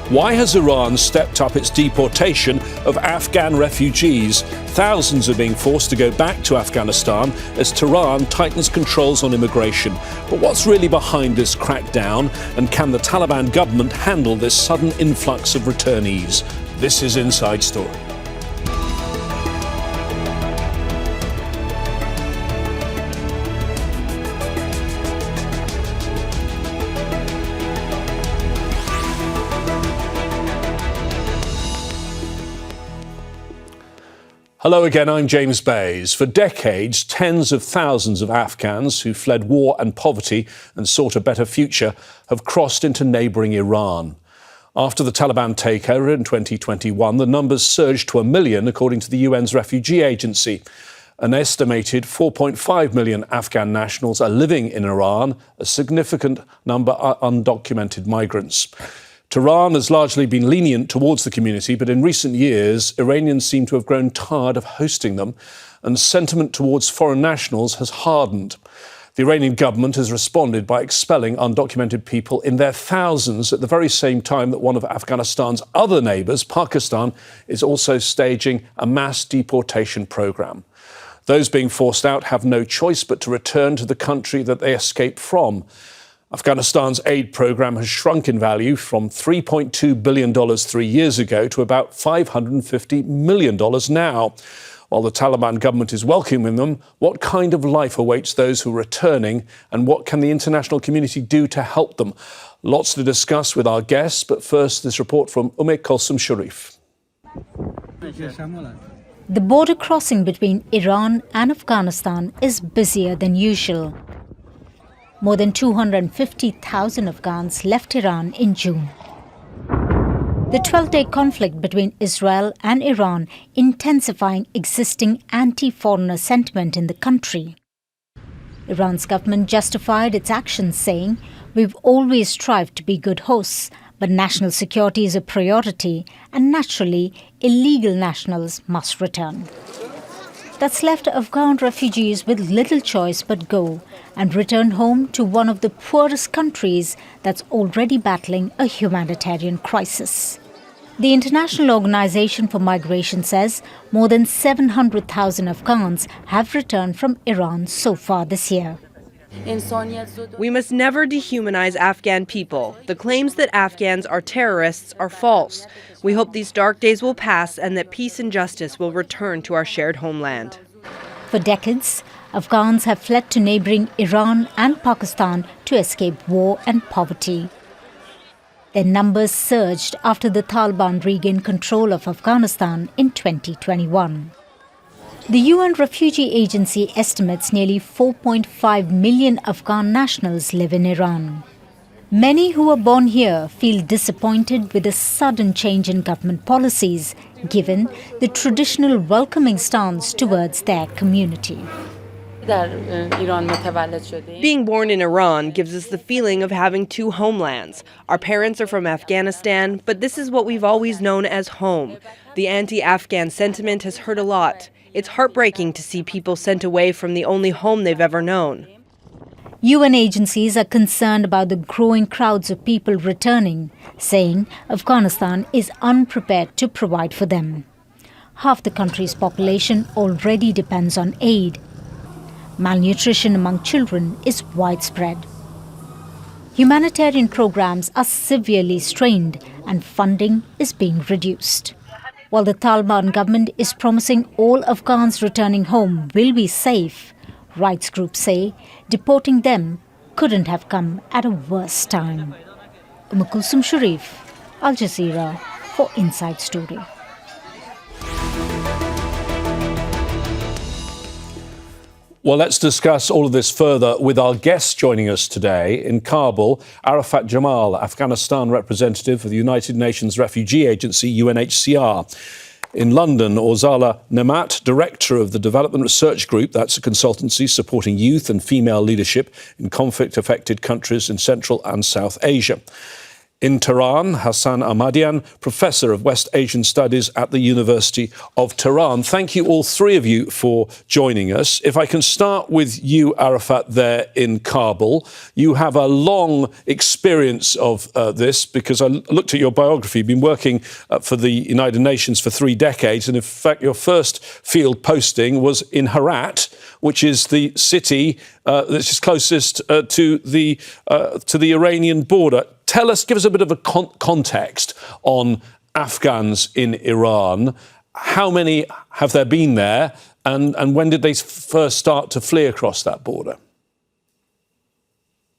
Why has Iran stepped up its deportation of Afghan refugees? Thousands are being forced to go back to Afghanistan as Tehran tightens controls on immigration. But what's really behind this crackdown? And can the Taliban government handle this sudden influx of returnees? This is Inside Story. Hello again, I'm James Bays. For decades, tens of thousands of Afghans who fled war and poverty and sought a better future have crossed into neighbouring Iran. After the Taliban takeover in 2021, the numbers surged to 1 million, according to the UN's refugee agency. An estimated 4.5 million Afghan nationals are living in Iran. A significant number are undocumented migrants. Tehran has largely been lenient towards the community, but in recent years, Iranians seem to have grown tired of hosting them, and sentiment towards foreign nationals has hardened. The Iranian government has responded by expelling undocumented people in their thousands at the very same time that one of Afghanistan's other neighbours, Pakistan, is also staging a mass deportation programme. Those being forced out have no choice but to return to the country that they escaped from. Afghanistan's aid programme has shrunk in value from $3.2 billion 3 years ago to about $550 million now. While the Taliban government is welcoming them, what kind of life awaits those who are returning, and what can the international community do to help them? Lots to discuss with our guests, but first this report from Kulsum Sharif. The border crossing between Iran and Afghanistan is busier than usual. More than 250,000 Afghans left Iran in June. The 12-day conflict between Israel and Iran intensifying existing anti-foreigner sentiment in the country. Iran's government justified its actions, saying, "We've always strived to be good hosts, but national security is a priority, and naturally, illegal nationals must return." That's left Afghan refugees with little choice but go and return home to one of the poorest countries that's already battling a humanitarian crisis. The International Organization for Migration says more than 700,000 Afghans have returned from Iran so far this year. We must never dehumanize Afghan people. The claims that Afghans are terrorists are false. We hope these dark days will pass and that peace and justice will return to our shared homeland. For decades, Afghans have fled to neighbouring Iran and Pakistan to escape war and poverty. Their numbers surged after the Taliban regained control of Afghanistan in 2021. The UN Refugee Agency estimates nearly 4.5 million Afghan nationals live in Iran. Many who were born here feel disappointed with the sudden change in government policies, given the traditional welcoming stance towards their community. Being born in Iran gives us the feeling of having two homelands. Our parents are from Afghanistan, but this is what we've always known as home. The anti-Afghan sentiment has hurt a lot. It's heartbreaking to see people sent away from the only home they've ever known. UN agencies are concerned about the growing crowds of people returning, saying Afghanistan is unprepared to provide for them. Half the country's population already depends on aid. Malnutrition among children is widespread. Humanitarian programs are severely strained and funding is being reduced. While the Taliban government is promising all Afghans returning home will be safe, rights groups say deporting them couldn't have come at a worse time. Kulsum Sharif, Al Jazeera for Inside Story. Well, let's discuss all of this further with our guests joining us today. In Kabul, Arafat Jamal, Afghanistan representative for the United Nations Refugee Agency, UNHCR. In London, Orzala Nemat, director of the Development Research Group, that's a consultancy supporting youth and female leadership in conflict-affected countries in Central and South Asia. in Tehran, Hassan Ahmadian, Professor of West Asian Studies at the University of Tehran. Thank you, all three of you, for joining us. If I can start with you, Arafat, there in Kabul. You have a long experience of this, because I looked at your biography. You've been working for the United Nations for 3 decades, and in fact, your first field posting was in Herat, which is the city that is closest to the Iranian border. Give us a bit of a context on Afghans in Iran. How many have there been there, and when did they first start to flee across that border?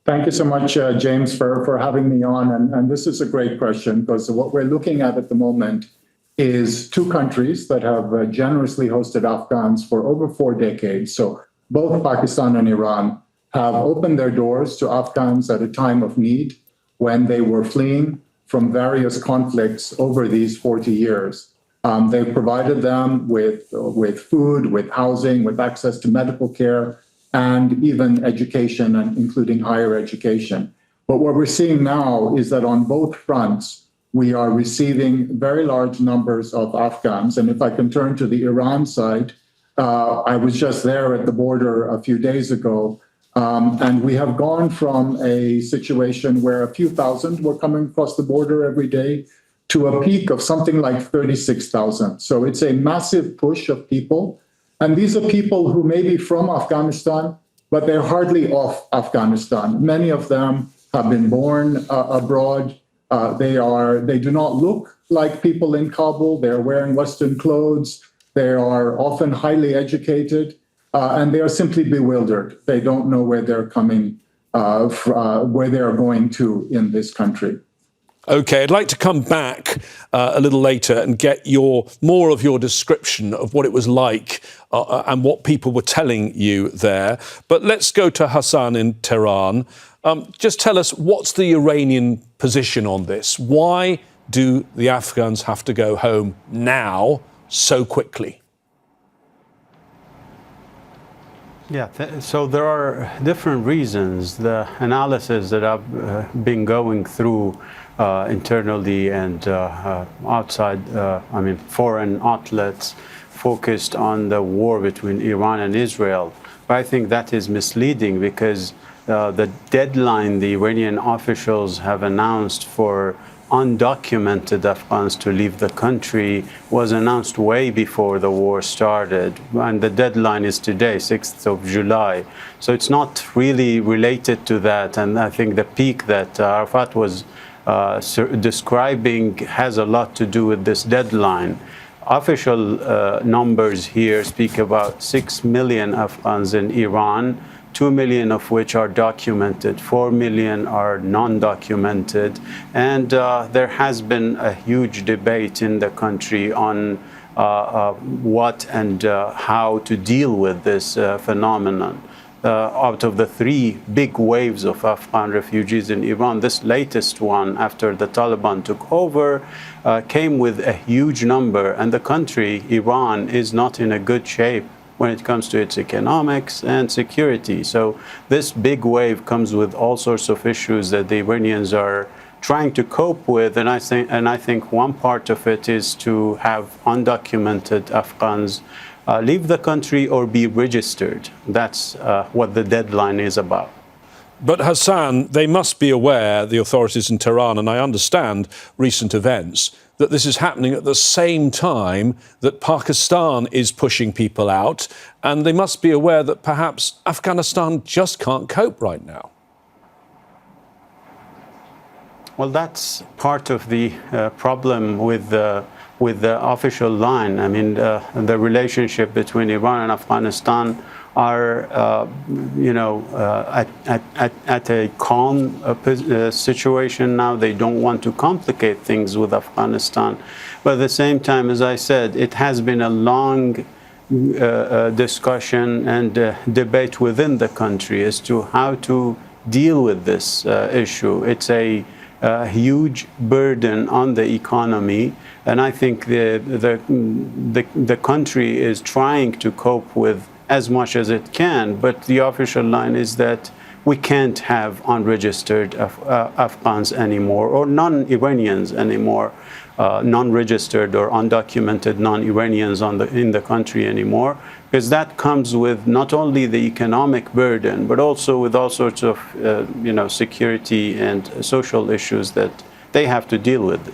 Thank you so much, James, for having me on. And this is a great question, because what we're looking at the moment is 2 countries that have generously hosted Afghans for over 4 decades. So both Pakistan and Iran have opened their doors to Afghans at a time of need, when they were fleeing from various conflicts over these 40 years. They've provided them with food, with housing, with access to medical care, and even education, and including higher education. But what we're seeing now is that on both fronts, we are receiving very large numbers of Afghans. And if I can turn to the Iran side, I was just there at the border a few days ago. And we have gone from a situation where a few thousand were coming across the border every day to a peak of something like 36,000. So it's a massive push of people. And these are people who may be from Afghanistan, but they're hardly off Afghanistan. Many of them have been born abroad. They do not look like people in Kabul. They're wearing Western clothes. They are often highly educated. And they are simply bewildered. They don't know where they're coming, where they are going to in this country. OK, I'd like to come back a little later and get more of your description of what it was like and what people were telling you there. But let's go to Hassan in Tehran. Just tell us, what's the Iranian position on this? Why do the Afghans have to go home now so quickly? Yeah, so there are different reasons. The analysis that I've been going through internally and outside, foreign outlets focused on the war between Iran and Israel. But I think that is misleading, because the deadline the Iranian officials have announced for undocumented Afghans to leave the country was announced way before the war started, and the deadline is today, 6th of July. So it's not really related to that, and I think the peak that Arafat was describing has a lot to do with this deadline. Official numbers here speak about 6 million Afghans in Iran, 2 million of which are documented, 4 million are non-documented. And there has been a huge debate in the country on what and how to deal with this phenomenon. Out of the 3 big waves of Afghan refugees in Iran, this latest one, after the Taliban took over, came with a huge number. And the country, Iran, is not in a good shape when it comes to its economics and security. So this big wave comes with all sorts of issues that the Iranians are trying to cope with, and I think one part of it is to have undocumented Afghans leave the country or be registered. That's what the deadline is about. But Hassan, they must be aware, the authorities in Tehran, and I understand recent events, that this is happening at the same time that Pakistan is pushing people out, and they must be aware that perhaps Afghanistan just can't cope right now. Well, that's part of the problem with the official line. I mean, the relationship between Iran and Afghanistan are, at a calm situation now. They don't want to complicate things with Afghanistan. But at the same time, as I said, it has been a long discussion and debate within the country as to how to deal with this issue. It's a huge burden on the economy, and I think the country is trying to cope with as much as it can, but the official line is that we can't have unregistered Afghans anymore, or non-Iranians anymore, non-registered or undocumented non-Iranians in the country anymore, because that comes with not only the economic burden, but also with all sorts of security and social issues that they have to deal with.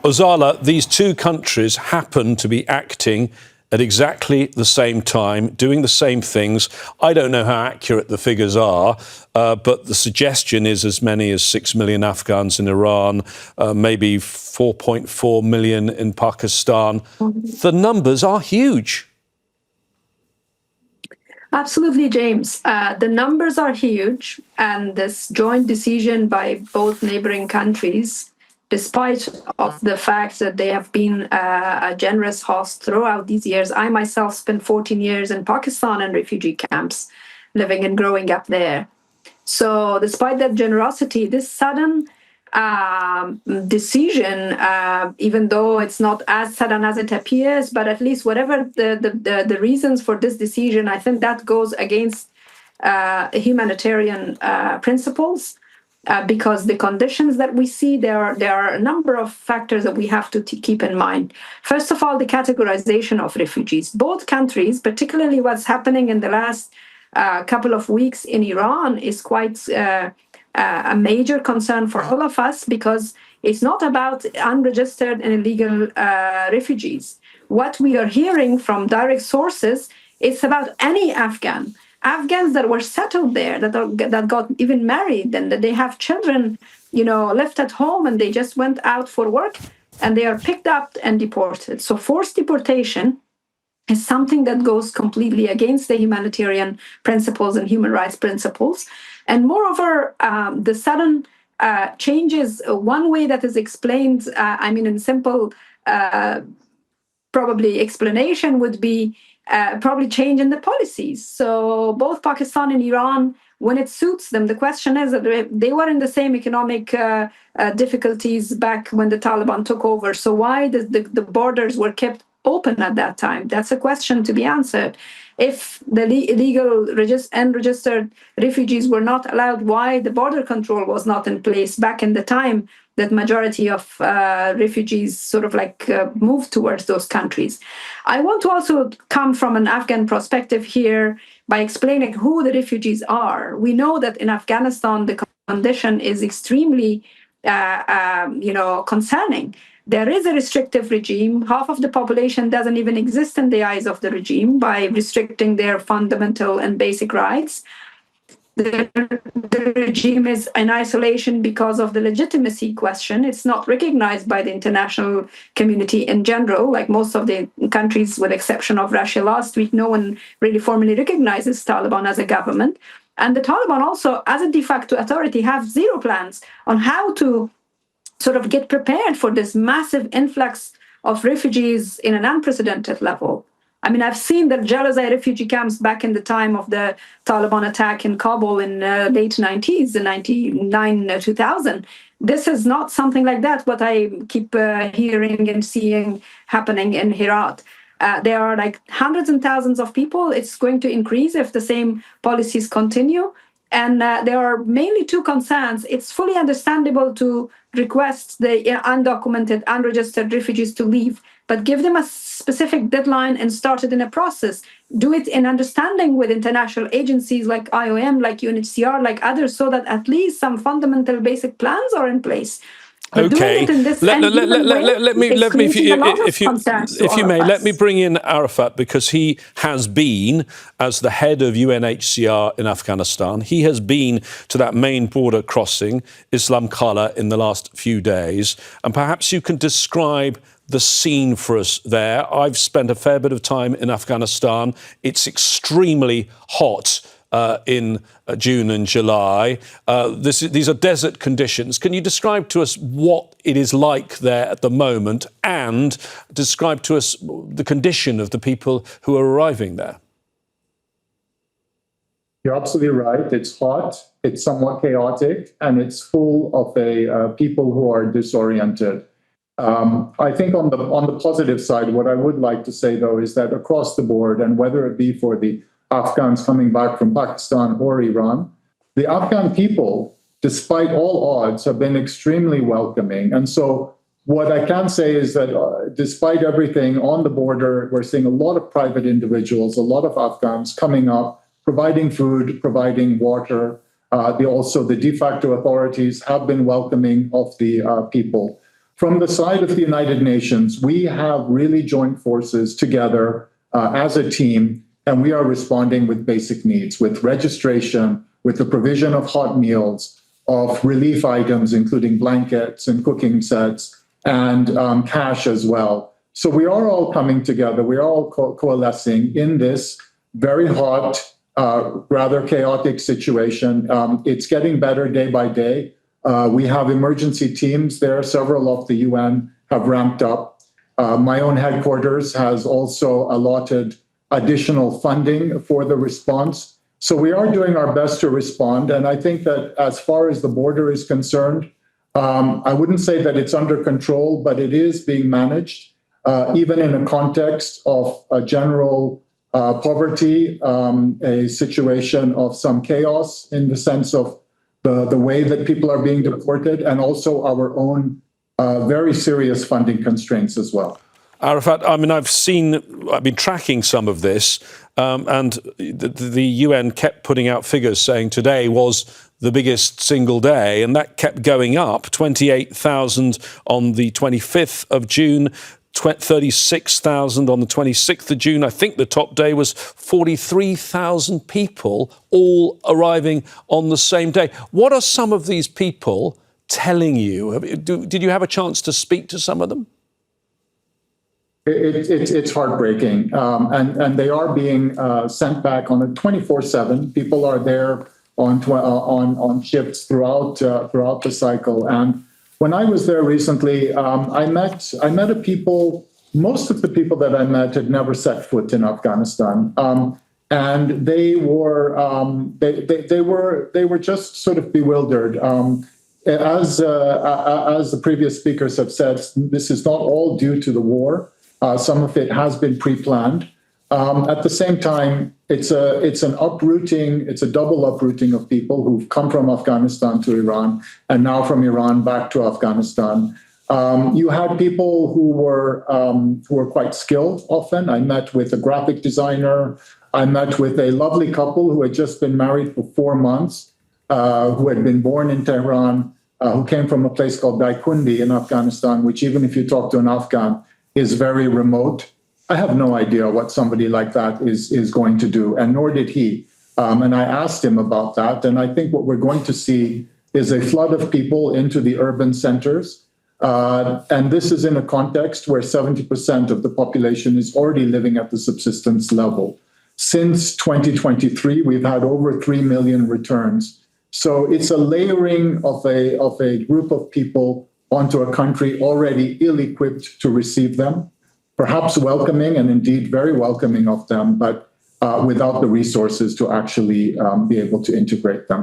Orzala, these two countries happen to be acting at exactly the same time, doing the same things. I don't know how accurate the figures are, but the suggestion is as many as 6 million Afghans in Iran, maybe 4.4 million in Pakistan. The numbers are huge. Absolutely, James. The numbers are huge, and this joint decision by both neighboring countries, despite of the fact that they have been a generous host throughout these years. I myself spent 14 years in Pakistan in refugee camps, living and growing up there. So despite that generosity, this sudden decision, even though it's not as sudden as it appears, but at least whatever the reasons for this decision, I think that goes against humanitarian principles. Because the conditions that we see, there are a number of factors that we have to keep in mind. First of all, the categorization of refugees. Both countries, particularly what's happening in the last couple of weeks in Iran, is quite a major concern for all of us, because it's not about unregistered and illegal refugees. What we are hearing from direct sources, it's about any Afghans that were settled there, that got even married, and that they have children, left at home, and they just went out for work, and they are picked up and deported. So forced deportation is something that goes completely against the humanitarian principles and human rights principles. And moreover, the sudden changes, one way that is explained, in simple probably explanation would be probably change in the policies. So both Pakistan and Iran, when it suits them, the question is that they were in the same economic difficulties back when the Taliban took over. So why the borders were kept open at that time? That's a question to be answered. If the illegal and registered refugees were not allowed, why the border control was not in place back in the time that majority of refugees sort of moved towards those countries? I want to also come from an Afghan perspective here by explaining who the refugees are. We know that in Afghanistan, the condition is extremely concerning. There is a restrictive regime. Half of the population doesn't even exist in the eyes of the regime by restricting their fundamental and basic rights. The regime is in isolation because of the legitimacy question. It's not recognized by the international community in general. Like most of the countries, with exception of Russia last week, no one really formally recognizes Taliban as a government. And the Taliban also, as a de facto authority, have zero plans on how to sort of get prepared for this massive influx of refugees in an unprecedented level. I've seen the Jazeera refugee camps back in the time of the Taliban attack in Kabul in late 90s, 99, 2000. This is not something like that, what I keep hearing and seeing happening in Herat. There are hundreds and thousands of people. It's going to increase if the same policies continue. And there are mainly two concerns. It's fully understandable to request the undocumented, unregistered refugees to leave, but give them a specific deadline and start it in a process. Do it in understanding with international agencies like IOM, like UNHCR, like others, so that at least some fundamental basic plans are in place. Okay, let me, if you may, let me bring in Arafat, because he has been, as the head of UNHCR in Afghanistan, he has been to that main border crossing, Islam Kala, in the last few days. And perhaps you can describe the scene for us there. I've spent a fair bit of time in Afghanistan. It's extremely hot in June and July. These are desert conditions. Can you describe to us what it is like there at the moment, and describe to us the condition of the people who are arriving there? You're absolutely right. It's hot, it's somewhat chaotic, and it's full of people who are disoriented. I think on the positive side, what I would like to say, though, is that across the board, and whether it be for the Afghans coming back from Pakistan or Iran, the Afghan people, despite all odds, have been extremely welcoming. And so what I can say is that despite everything on the border, we're seeing a lot of private individuals, a lot of Afghans coming up, providing food, providing water. Also, the de facto authorities have been welcoming of the people. From the side of the United Nations, we have really joined forces together as a team, and we are responding with basic needs, with registration, with the provision of hot meals, of relief items, including blankets and cooking sets, and cash as well. So we are all coming together. We are all coalescing in this very hot, rather chaotic situation. It's getting better day by day. We have emergency teams there. Several of the UN have ramped up. My own headquarters has also allotted additional funding for the response. So we are doing our best to respond. And I think that as far as the border is concerned, I wouldn't say that it's under control, but it is being managed, even in a context of a general poverty, a situation of some chaos in the sense of the way that people are being deported, and also our own very serious funding constraints as well. Arafat, I mean, I've been tracking some of this, and the UN kept putting out figures saying today was the biggest single day, and that kept going up. 28,000 on the 25th of June, 36,000 on the 26th of June. I think the top day was 43,000 people all arriving on the same day. What are some of these people telling you? Did you have a chance to speak to some of them? It's heartbreaking, and they are being sent back on a 24/7. People are there on shifts throughout the cycle. And when I was there recently, I met a people. Most of the people that I met had never set foot in Afghanistan, and they were just sort of bewildered. As the previous speakers have said, this is not all due to the war. Some of it has been pre-planned. At the same time, it's an uprooting, it's a double uprooting of people who've come from Afghanistan to Iran and now from Iran back to Afghanistan. You had people who were quite skilled often. I met with a graphic designer. I met with a lovely couple who had just been married for 4 months, who had been born in Tehran, who came from a place called Daikundi in Afghanistan, which even if you talk to an Afghan, is very remote. I have no idea what somebody like that is going to do, and nor did he. And I asked him about that, and I think what we're going to see is a flood of people into the urban centers. And this is in a context where 70% of the population is already living at the subsistence level. Since 2023, we've had over 3 million returns. So it's a layering of a group of people onto a country already ill-equipped to receive them, perhaps welcoming and indeed very welcoming of them, but without the resources to actually be able to integrate them.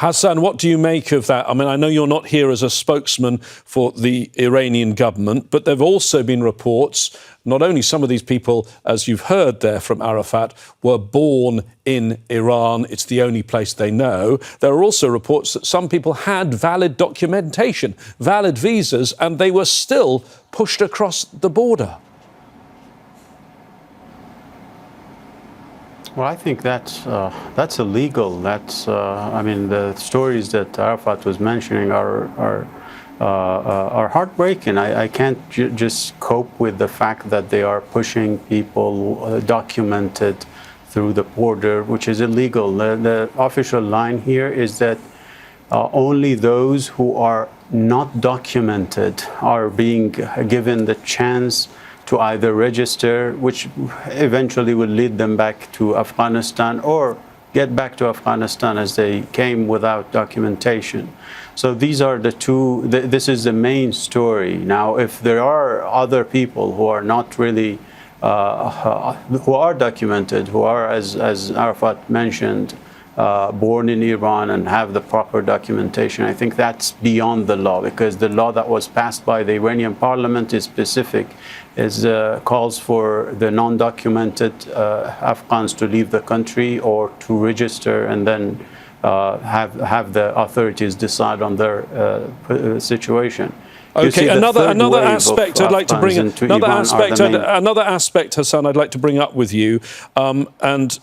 Hassan, what do you make of that? I mean, I know you're not here as a spokesman for the Iranian government, but there have also been reports, not only some of these people, as you've heard there from Arafat, were born in Iran. It's the only place they know. There are also reports that some people had valid documentation, valid visas, and they were still pushed across the border. Well, I think that's illegal. I mean, the stories that Arafat was mentioning are heartbreaking. I can't just cope with the fact that they are pushing people documented through the border, which is illegal. The official line here is that only those who are not documented are being given the chance to either register, which eventually will lead them back to Afghanistan, or get back to Afghanistan as they came without documentation. So these are the two, this is the main story. Now, if there are other people who are not really, who are documented, who are, as Arafat mentioned, born in Iran and have the proper documentation, I think that's beyond the law, because the law that was passed by the Iranian parliament is specific. Calls for the non-documented Afghans to leave the country or to register and then have the authorities decide on their situation. Okay, another aspect I'd like to bring another aspect, Hassan, I'd like to bring up with you, and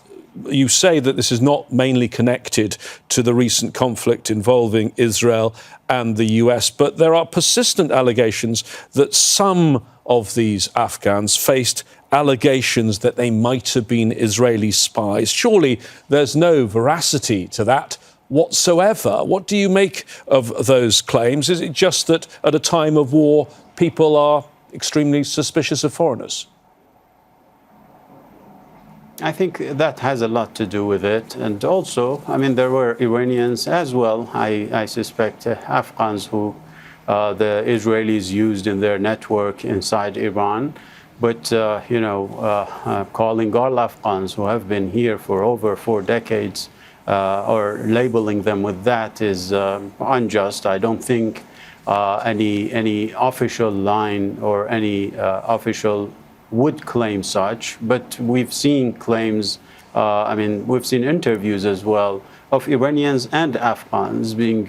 you say that this is not mainly connected to the recent conflict involving Israel and the US, but there are persistent allegations that some of these Afghans faced allegations that they might have been Israeli spies. Surely there's no veracity to that whatsoever. What do you make of those claims? Is it just that at a time of war, people are extremely suspicious of foreigners? I think that has a lot to do with it. And also, I mean, there were Iranians as well, I suspect, Afghans who the Israelis used in their network inside Iran. But, calling all Afghans who have been here for over 4 decades or labeling them with that is unjust. I don't think any official line or any official would claim such, but we've seen claims, we've seen interviews as well of Iranians and Afghans being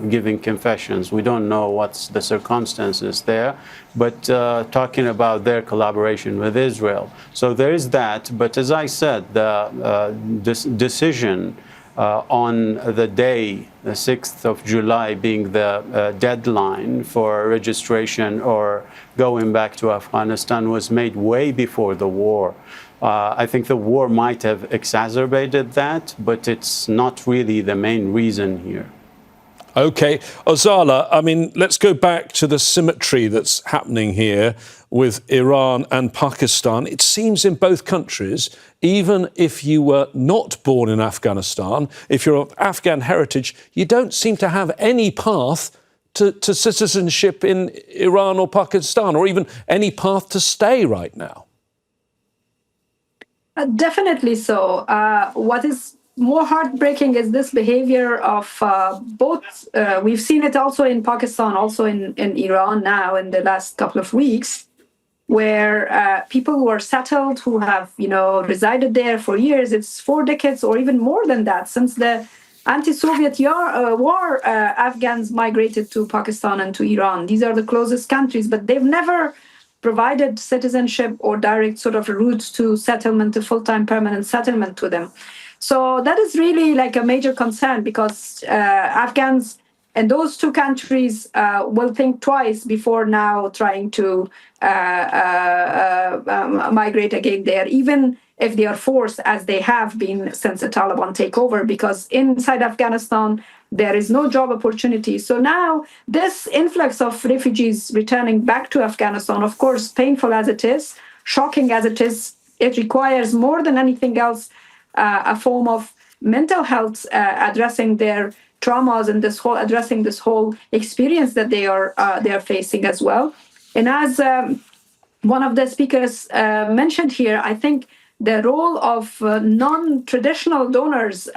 giving confessions. We don't know what's the circumstances there, but talking about their collaboration with Israel. So there is that, but as I said, the decision on the day, the 6th of July, being the deadline for registration or going back to Afghanistan was made way before the war. I think the war might have exacerbated that, but it's not really the main reason here. OK. Orzala, I mean, let's go back to the symmetry that's happening here with Iran and Pakistan. It seems in both countries, even if you were not born in Afghanistan, if you're of Afghan heritage, you don't seem to have any path to citizenship in Iran or Pakistan, or even any path to stay right now. Definitely so. What is more heartbreaking is this behavior of both. We've seen it also in Pakistan, also in Iran now in the last couple of weeks, where people who are settled, who have resided there for years, it's 4 decades or even more than that, since the anti-Soviet war, Afghans migrated to Pakistan and to Iran. These are the closest countries, but they've never provided citizenship or direct sort of routes to settlement, to full-time permanent settlement to them. So that is really like a major concern, because Afghans in those 2 countries will think twice before now trying to migrate again there, even if they are forced, as they have been since the Taliban takeover, because inside Afghanistan, there is no job opportunity. So now this influx of refugees returning back to Afghanistan, of course, painful as it is, shocking as it is, it requires more than anything else a form of mental health, addressing their traumas and addressing this whole experience that they are facing as well. And as one of the speakers mentioned here, I think the role of non-traditional donors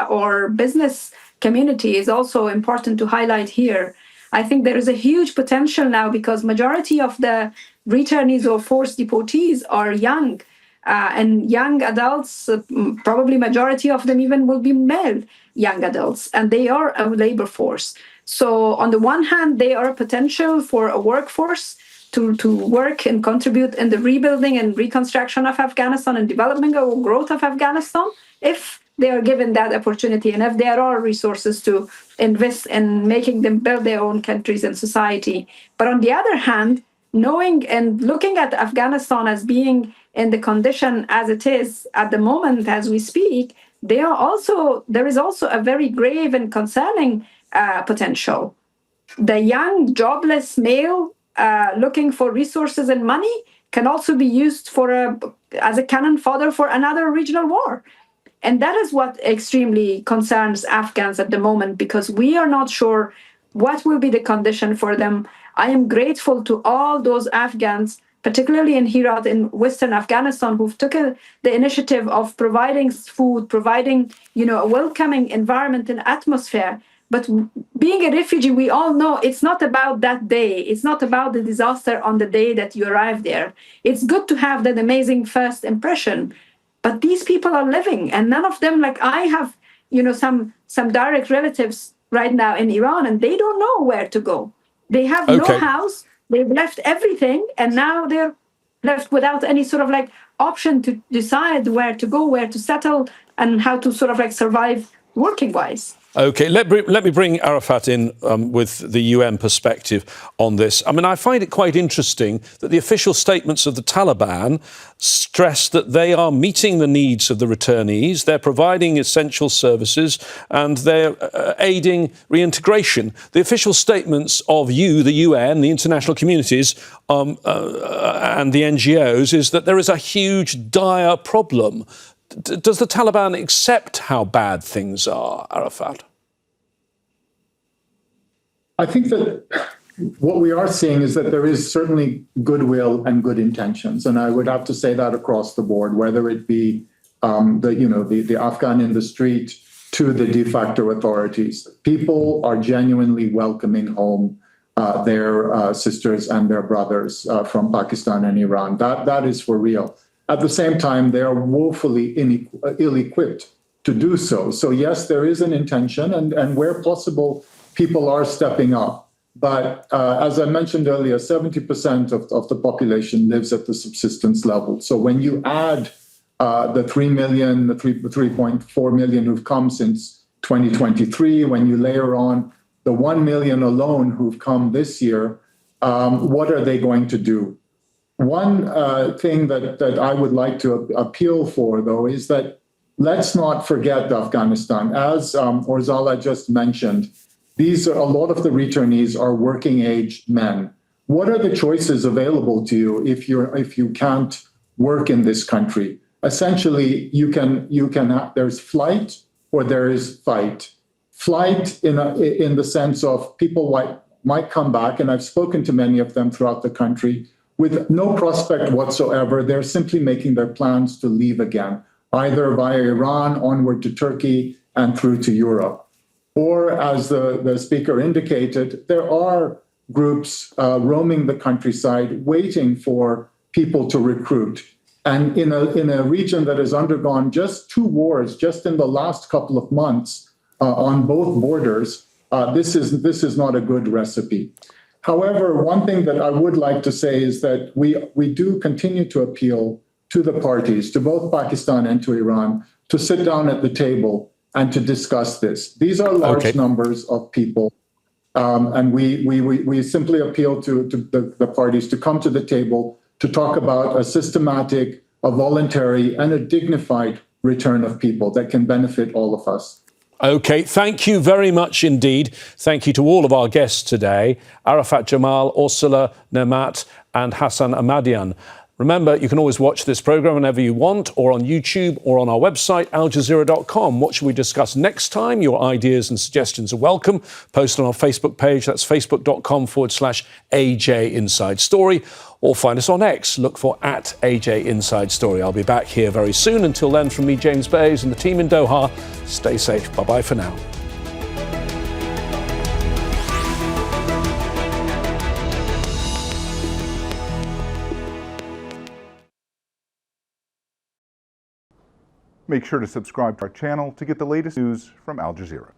or business community is also important to highlight here. I think there is a huge potential now, because majority of the returnees or forced deportees are young, and young adults, probably majority of them even will be male young adults, and they are a labor force. So on the one hand, they are a potential for a workforce to work and contribute in the rebuilding and reconstruction of Afghanistan and development or growth of Afghanistan, if they are given that opportunity, and if there are resources to invest in making them build their own countries and society. But on the other hand, knowing and looking at Afghanistan as being in the condition as it is at the moment as we speak, there is also a very grave and concerning potential. The young, jobless male looking for resources and money can also be used as a cannon fodder for another regional war. And that is what extremely concerns Afghans at the moment, because we are not sure what will be the condition for them. I am grateful to all those Afghans, particularly in Herat in Western Afghanistan, who've taken the initiative of providing food, providing a welcoming environment and atmosphere. But being a refugee, we all know it's not about that day. It's not about the disaster on the day that you arrive there. It's good to have that amazing first impression. But these people are living, and none of them, like I have, some some direct relatives right now in Iran, and they don't know where to go. They have no house. They've left everything, and now they're left without any sort of like option to decide where to go, where to settle, and how to sort of like survive working wise. OK, let me bring Arafat in with the UN perspective on this. I mean, I find it quite interesting that the official statements of the Taliban stress that they are meeting the needs of the returnees, they're providing essential services, and they're aiding reintegration. The official statements of you, the UN, the international communities, and the NGOs is that there is a huge, dire problem. Does the Taliban accept how bad things are, Arafat? I think that what we are seeing is that there is certainly goodwill and good intentions, and I would have to say that across the board, whether it be the Afghan in the street to the de facto authorities. People are genuinely welcoming home their sisters and their brothers from Pakistan and Iran. That is for real. At the same time, they are woefully ill-equipped to do so. So yes, there is an intention, and where possible, people are stepping up. But as I mentioned earlier, 70% of the population lives at the subsistence level. So when you add the 3.4 million who've come since 2023, when you layer on the 1 million alone who've come this year, what are they going to do? One thing that I would like to appeal for, though, is that let's not forget Afghanistan. As Orzala just mentioned, a lot of the returnees are working-age men. What are the choices available to you if you can't work in this country? Essentially, there's flight or there is fight. Flight in the sense of people might come back, and I've spoken to many of them throughout the country, with no prospect whatsoever. They're simply making their plans to leave again, either via Iran, onward to Turkey, and through to Europe. Or, as the speaker indicated, there are groups roaming the countryside waiting for people to recruit. And in a region that has undergone just 2 wars just in the last couple of months on both borders, this is not a good recipe. However, one thing that I would like to say is that we do continue to appeal to the parties, to both Pakistan and to Iran, to sit down at the table and to discuss this. These are large numbers of people, and we simply appeal to the parties to come to the table to talk about a systematic, a voluntary, and a dignified return of people that can benefit all of us. OK, thank you very much indeed. Thank you to all of our guests today, Arafat Jamal, Orzala Nemat and Hassan Ahmadian. Remember, you can always watch this programme whenever you want, or on YouTube or on our website, aljazeera.com. What should we discuss next time? Your ideas and suggestions are welcome. Post on our Facebook page. That's facebook.com/AJ Inside Story. Or find us on X. Look for @AJ Inside Story. I'll be back here very soon. Until then, from me, James Bays, and the team in Doha, stay safe. Bye-bye for now. Make sure to subscribe to our channel to get the latest news from Al Jazeera.